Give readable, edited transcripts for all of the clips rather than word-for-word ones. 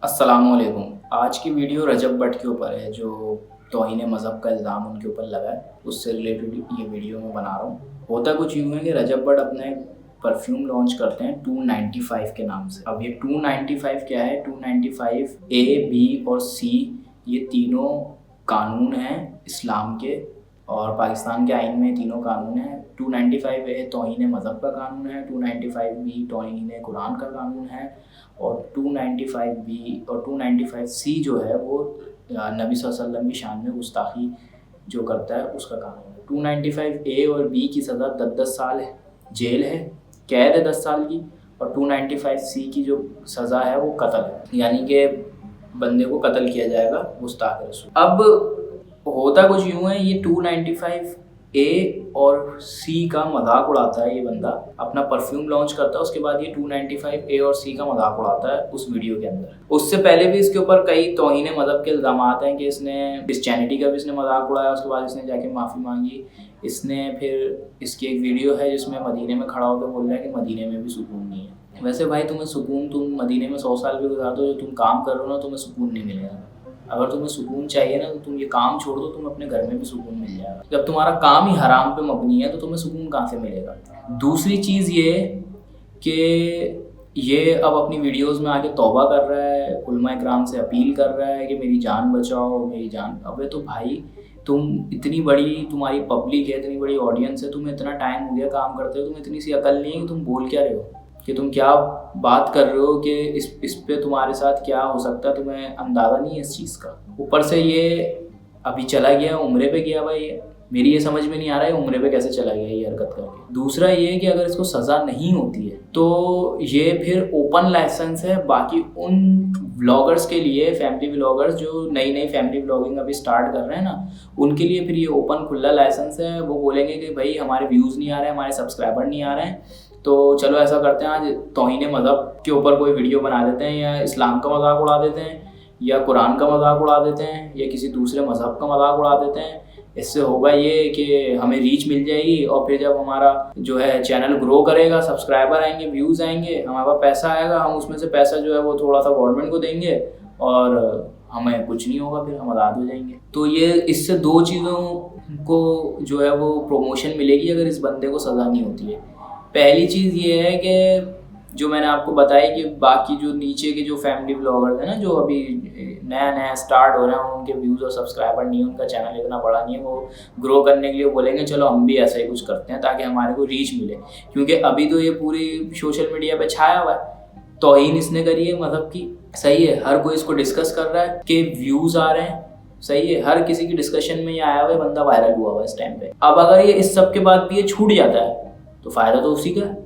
अस्सलाम वालेकुम। आज की वीडियो रजब भट्ट के ऊपर है जो तौहीन मज़हब का इल्ज़ाम उनके ऊपर लगा है, उससे रिलेटेड ये वीडियो मैं बना रहा हूँ। होता कुछ यूँ है कि रजब भट्ट अपना एक परफ्यूम लॉन्च करते हैं 295 के नाम से। अब ये 295 क्या है? 295 ए, बी और सी ये तीनों कानून हैं इस्लाम के, और पाकिस्तान के आइन में तीनों कानून हैं। 295 ए तौहीन मज़हब का कानून है, 295 बी तौहीन कुरान का कानून है, और 295 बी और 295 सी जो है वो नबी सल्लल्लाहु अलैहि वसल्लम की शान में गुस्ताखी जो करता है उसका कानून है। 295 ए और बी की सज़ा 10-10 साल है, जेल है, कैद है 10 साल की, और 295 सी की जो सज़ा है वो कत्ल है, यानी कि बंदे को कत्ल किया जाएगा गुस्ताख रसूल। अब होता कुछ यूँ है, ये 295 ए और सी का मजाक उड़ाता है। ये बंदा अपना परफ्यूम लॉन्च करता है, उसके बाद ये 295 ए और सी का मजाक उड़ाता है उस वीडियो के अंदर। उससे पहले भी इसके ऊपर कई तौहीन मज़हब के इल्ज़ाम हैं कि इसने क्रिश्चियनिटी का भी इसने मजाक उड़ाया, उसके बाद इसने जाके माफ़ी मांगी। इसने फिर इसकी एक वीडियो है जिसमें मदीने में खड़ा होकर बोल रहा है कि मदीने में भी सुकून नहीं है। वैसे भाई तुम्हें सुकून, तुम मदीने में 100 साल भी गुजार दो, जो तुम काम कर रहे हो ना तुम्हें सुकून नहीं मिलेगा। अगर तुम्हें सुकून चाहिए ना तो तुम ये काम छोड़ दो, तुम अपने घर में भी सुकून मिल जाएगा। जब तुम्हारा काम ही हराम पे मबनी है तो तुम्हें सुकून कहाँ से मिलेगा? दूसरी चीज़ ये कि ये अब अपनी वीडियोस में आके तौबा कर रहा है, उलमा इकराम से अपील कर रहा है कि मेरी जान बचाओ, मेरी जान। अबे तो भाई तुम इतनी बड़ी तुम्हारी पब्लिक है, इतनी बड़ी ऑडियंस है, तुम्हें इतना टाइम हो गया काम करते हो, तुम्हें इतनी सी अकल नहीं है कि तुम बोल क्या रहे हो, कि तुम क्या बात कर रहे हो, कि इस पे तुम्हारे साथ क्या हो सकता है, तुम्हें अंदाज़ा नहीं है इस चीज़ का। ऊपर से ये अभी चला गया उम्रे पे गया भाई, मेरी ये समझ में नहीं आ रहा है उम्रे पे कैसे चला गया ये हरकत करके। दूसरा ये कि अगर इसको सज़ा नहीं होती है तो ये फिर ओपन लाइसेंस है बाकी उन व्लॉगर्स के लिए, फैमिली व्लॉगर्स जो नई नई फैमिली व्लॉगिंग अभी स्टार्ट कर रहे हैं ना, उनके लिए फिर ये ओपन खुला लाइसेंस है। वो बोलेंगे कि भाई हमारे व्यूज़ नहीं आ रहे हैं, हमारे सब्सक्राइबर नहीं आ रहे हैं, तो चलो ऐसा करते हैं आज तौहीन मज़हब के ऊपर कोई वीडियो बना देते हैं, या इस्लाम का मजाक उड़ा देते हैं, या कुरान का मजाक उड़ा देते हैं, या किसी दूसरे मज़हब का मजाक उड़ा देते हैं। इससे होगा ये कि हमें रीच मिल जाएगी, और फिर जब हमारा जो है चैनल ग्रो करेगा, सब्सक्राइबर आएंगे, व्यूज़ आएंगे, हमारे पास पैसा आएगा, हम उसमें से पैसा जो है वो थोड़ा सा गवर्नमेंट को देंगे और हमें कुछ नहीं होगा, फिर हम आज़ाद हो जाएंगे। तो ये इससे दो चीज़ों को जो है वो प्रमोशन मिलेगी अगर इस बंदे को सज़ा नहीं होती है। पहली चीज़ ये है कि जो मैंने आपको बताया कि बाकी जो नीचे के जो फैमिली व्लॉगर्स हैं ना, जो अभी नया नया स्टार्ट हो रहे हैं, उनके व्यूज़ और सब्सक्राइबर नहीं है, उनका चैनल इतना बड़ा नहीं है, वो ग्रो करने के लिए बोलेंगे चलो हम भी ऐसा ही कुछ करते हैं ताकि हमारे को रीच मिले। क्योंकि अभी तो ये पूरी सोशल मीडिया पे छाया हुआ है, तौहीन इसने करी है मज़हब की, सही है, हर कोई इसको डिस्कस कर रहा है कि व्यूज़ आ रहे हैं, सही है, हर किसी की डिस्कशन में ये आया हुआ है, बंदा वायरल हुआ हुआ है इस टाइम पे। अब अगर ये इस सब के बाद भी ये छूट जाता है तो फ़ायदा तो उसी का है,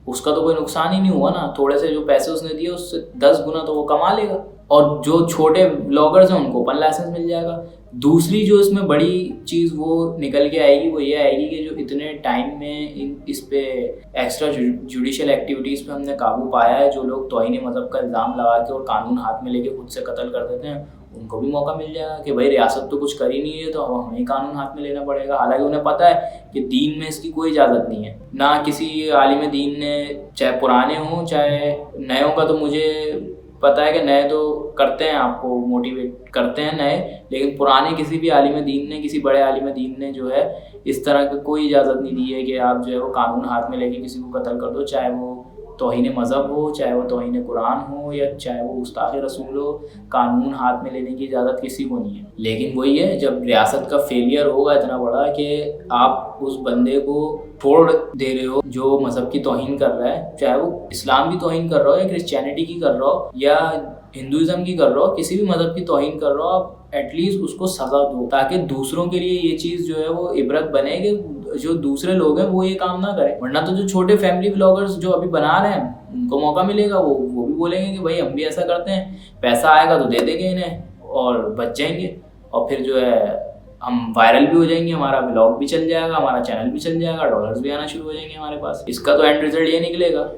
उसका तो कोई नुकसान ही नहीं हुआ ना। थोड़े से जो पैसे उसने दिए उससे 10 गुना तो वो कमा लेगा, और जो छोटे ब्लॉगर्स हैं उनको ओपन लाइसेंस मिल जाएगा। दूसरी जो इसमें बड़ी चीज़ वो निकल के आएगी वो ये आएगी कि जो इतने टाइम में इस पे एक्स्ट्रा जुडिशल एक्टिविटीज़ पे हमने काबू पाया है, जो लोग तौहीन मज़हब का इल्ज़ाम लगा के और कानून हाथ में लेके खुद से कत्ल कर देते हैं, उनको भी मौका मिल जाएगा कि भाई रियासत तो कुछ कर ही नहीं है तो अब हमें कानून हाथ में लेना पड़ेगा। हालांकि उन्हें पता है कि दीन में इसकी कोई इजाज़त नहीं है, ना किसी आलिम दीन ने, चाहे पुराने हों चाहे नयों का, तो मुझे पता है कि नए तो करते हैं, आपको मोटिवेट करते हैं नए, लेकिन पुराने किसी भी आलिम दीन ने, किसी बड़े आलिम दीन ने जो है इस तरह की कोई इजाज़त नहीं दी है कि आप जो है वो कानून हाथ में लेके किसी को कत्ल कर दो, चाहे वो तौहीन मज़हब हो, चाहे वो तौहीन कुरान हो, या चाहे वो गुस्ताख रसूल हो। कानून हाथ में लेने की इजाज़त किसी को नहीं है। लेकिन वही है, जब रियासत का फेलियर होगा इतना बड़ा कि आप उस बंदे को छोड़ दे रहे हो जो मज़हब की तौहीन कर रहा है, चाहे वो इस्लाम की तौहीन कर रहा हो, या क्रिश्चियनिटी की कर रहा हो, या हिंदुज़म की कर रहा हो, किसी भी मज़हब की तौहीन कर रहा हो, आप एटलीस्ट उसको सज़ा दो, ताकि दूसरों के लिए ये चीज़ जो है वो इबरत बने कि जो दूसरे लोग हैं वो ये काम ना करें। वरना तो जो छोटे फैमिली व्लॉगर्स जो अभी बना रहे हैं उनको मौका मिलेगा, वो भी बोलेंगे कि भाई हम भी ऐसा करते हैं, पैसा आएगा तो दे देंगे इन्हें और बच जाएंगे, और फिर जो है हम वायरल भी हो जाएंगे, हमारा व्लॉग भी चल जाएगा, हमारा चैनल भी चल जाएगा, डॉलर्स भी आना शुरू हो जाएंगे हमारे पास। इसका तो एंड रिजल्ट ये निकलेगा।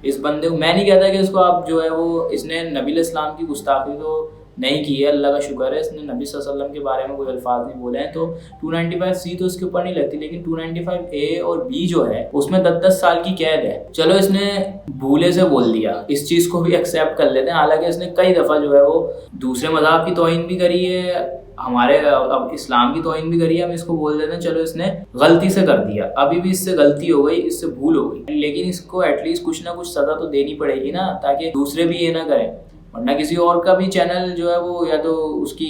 इस बंदे को मैं नहीं कहता कि इसको आप जो है वो, इसने नबी इस्लाम की गुस्ताखी तो نہیں کی ہے, اللہ کا شکر ہے, اس نے نبی صلی اللہ علیہ وسلم کے بارے میں کوئی الفاظ نہیں بولے ہیں, تو 295C تو اس کے اوپر نہیں لگتی, لیکن 295A اور B جو ہے اس میں 10 سال کی قید ہے. چلو اس نے بھولے سے بول دیا, اس چیز کو بھی ایکسیپٹ کر لیتے ہیں, حالانکہ اس نے کئی دفعہ جو ہے وہ دوسرے مذہب کی توہین بھی کری ہے, ہمارے اب اسلام کی توہین بھی کری ہے, ہم اس کو بول دیتے ہیں چلو اس نے غلطی سے کر دیا, ابھی بھی اس سے غلطی ہو گئی, اس سے بھول ہو گئی, لیکن اس کو ایٹ لیسٹ کچھ نہ کچھ سزا تو دینی پڑے گی نا, تاکہ دوسرے بھی یہ نہ کریں. ورنہ کسی اور کا بھی چینل جو ہے وہ یا تو اس کی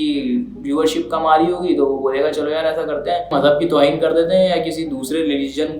ویورشپ کم آ رہی ہوگی تو وہ بولے گا چلو یار ایسا کرتے ہیں, مذہب کی توہین کر دیتے ہیں, یا کسی دوسرے ریلیجن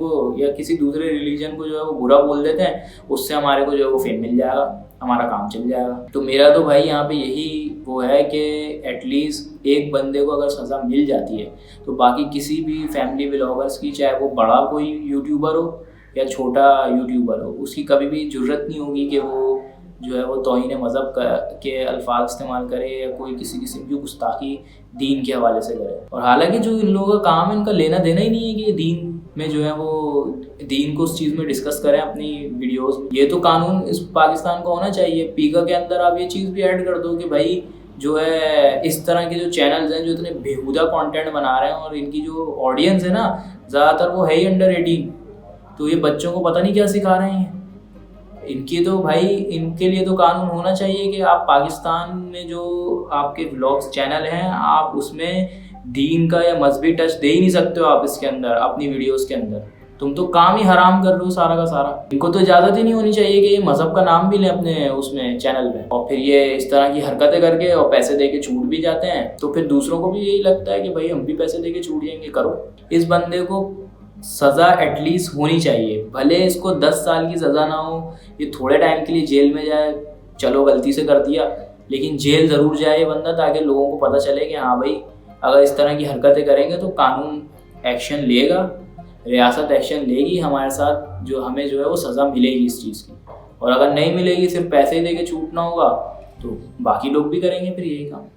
کو جو ہے وہ برا بول دیتے ہیں, اس سے ہمارے کو جو ہے وہ فیم مل جائے گا, ہمارا کام چل جائے گا. تو میرا تو بھائی یہاں پہ یہی وہ ہے کہ ایٹ لیسٹ ایک بندے کو اگر سزا مل جاتی ہے تو باقی کسی بھی فیملی ولاگرس کی, چاہے وہ بڑا کوئی یوٹیوبر ہو یا چھوٹا یوٹیوبر ہو, اس کی کبھی بھی جرت نہیں ہوگی کہ وہ جو ہے وہ توہین مذہب کے الفاظ استعمال کرے یا کوئی کسی قسم کی گستاخی دین کے حوالے سے کرے. اور حالانکہ جو ان لوگوں کا کام ہے, ان کا لینا دینا ہی نہیں ہے کہ دین میں جو ہے وہ دین کو اس چیز میں ڈسکس کریں اپنی ویڈیوز میں. یہ تو قانون اس پاکستان کو ہونا چاہیے. پیکا کے اندر آپ یہ چیز بھی ایڈ کر دو کہ بھائی جو ہے اس طرح کے جو چینلز ہیں جو اتنے بےہودہ کانٹینٹ بنا رہے ہیں, اور ان کی جو آڈینس ہے نا زیادہ تر وہ ہے ہی انڈر 18, تو یہ بچوں کو پتہ نہیں کیا سکھا رہے ہیں. ان کی تو بھائی ان کے لیے تو قانون ہونا چاہیے کہ آپ پاکستان میں جو آپ کے ولاگس چینل ہیں, آپ اس میں دین کا یا مذہبی ٹچ دے ہی نہیں سکتے ہو آپ اس کے اندر اپنی ویڈیوز کے اندر. تم تو کام ہی حرام کر رہے ہو سارا کا سارا. ان کو تو اجازت ہی نہیں ہونی چاہیے کہ یہ مذہب کا نام بھی لیں اپنے اس میں چینل میں, اور پھر یہ اس طرح کی حرکتیں کر کے اور پیسے دے کے چھوٹ بھی جاتے ہیں, تو پھر دوسروں کو بھی یہی لگتا ہے کہ بھائی ہم بھی پیسے دے کے چھوٹ جائیں گے. کرو, اس بندے کو سزا ایٹ لیسٹ ہونی چاہیے, بھلے اس کو 10 سال کی سزا نہ ہو, یہ تھوڑے ٹائم کے لیے جیل میں جائے, چلو غلطی سے کر دیا, لیکن جیل ضرور جائے یہ بندہ, تاکہ لوگوں کو پتہ چلے کہ ہاں بھائی اگر اس طرح کی حرکتیں کریں گے تو قانون ایکشن لے گا, ریاست ایکشن لے گی ہمارے ساتھ, جو ہمیں جو ہے وہ سزا ملے گی اس چیز کی. اور اگر نہیں ملے گی, صرف پیسے دے کے چھوٹنا ہوگا, تو باقی لوگ بھی کریں گے پھر یہی کام.